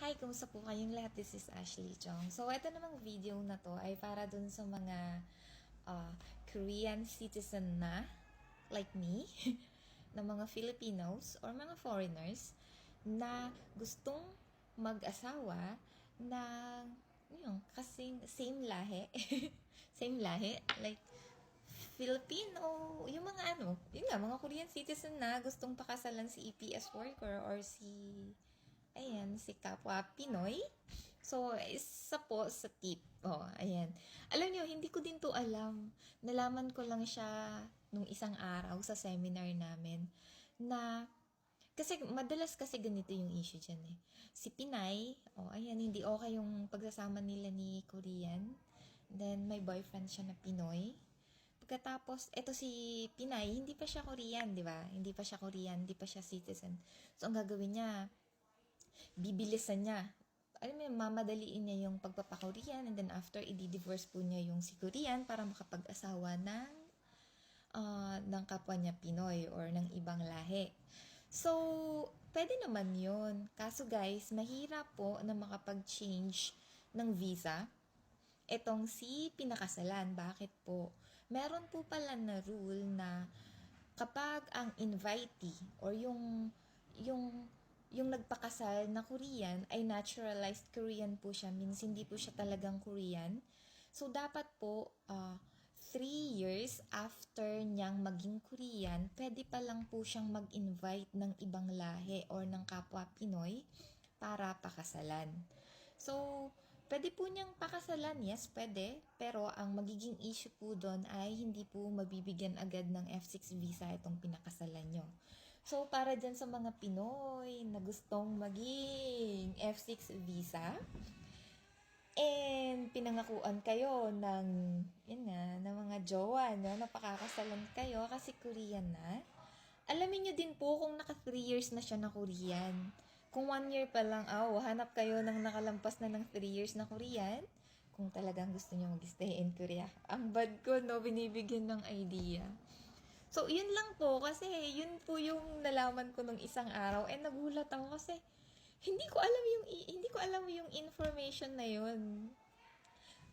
Hi, kumusta po kayong lahat? This is Ashley Chong. So, ito namang video na to ay para dun sa mga Korean citizen na, like me, na mga Filipinos or mga foreigners na gustong mag-asawa ng yung kasing same lahi. Same lahi. Like, Filipino, yung mga yun nga, mga Korean citizen na gustong pakasalan si EPS worker or si kapwa Pinoy. So, isa po sa tip. Oh, ayan. Alam niyo, hindi ko din to alam. Nalaman ko lang siya nung isang araw sa seminar namin na kasi madalas kasi ganito yung issue dyan eh. Si Pinay, ayan, hindi okay yung pagsasama nila ni Korean. Then, may boyfriend siya na Pinoy. Pagkatapos, eto si Pinay, hindi pa siya Korean, di ba? Hindi pa siya Korean, hindi pa siya citizen. So, ang gagawin niya, bibilisan niya. Alam mo, mamadaliin niya yung pagpapakorian and then after, i-divorce po niya yung si Korean para makapag-asawa ng kapwa niya Pinoy or ng ibang lahi. So, pwede naman yun. Kaso guys, mahirap po na makapag-change ng visa etong si pinakasalan. Bakit po? Meron po pala na rule na kapag ang invitee or yung nagpakasal na Korean ay naturalized Korean po siya, means hindi po siya talagang Korean. So, dapat po 3 years after niyang maging Korean, pwede pa lang po siyang mag-invite ng ibang lahi or ng kapwa Pinoy para pakasalan. So, pwede po niyang pakasalan, yes, pwede. Pero ang magiging issue po doon ay hindi po mabibigyan agad ng F6 visa itong pinakasalan niyo. So, para dyan sa mga Pinoy na gustong maging F6 visa, and pinangakuan kayo ng mga jowa, no? Napakakasalan kayo kasi Korean na. Alamin nyo din po kung naka 3 years na siya na Korean. Kung 1 year pa lang, hanap kayo ng nakalampas na ng 3 years na Korean. Kung talagang gusto nyo mag-stay in Korea. Ang bad ko, no? Binibigyan ng idea. So, yun lang po kasi yun po yung nalaman ko nung isang araw and nagulat ako kasi hindi ko alam yung information na yun.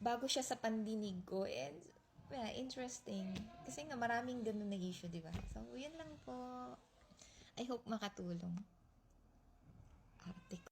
Bago siya sa pandinig ko and interesting. Kasi nga maraming ganun na issue, di ba? So, yun lang po. I hope makatulong. Ate ko.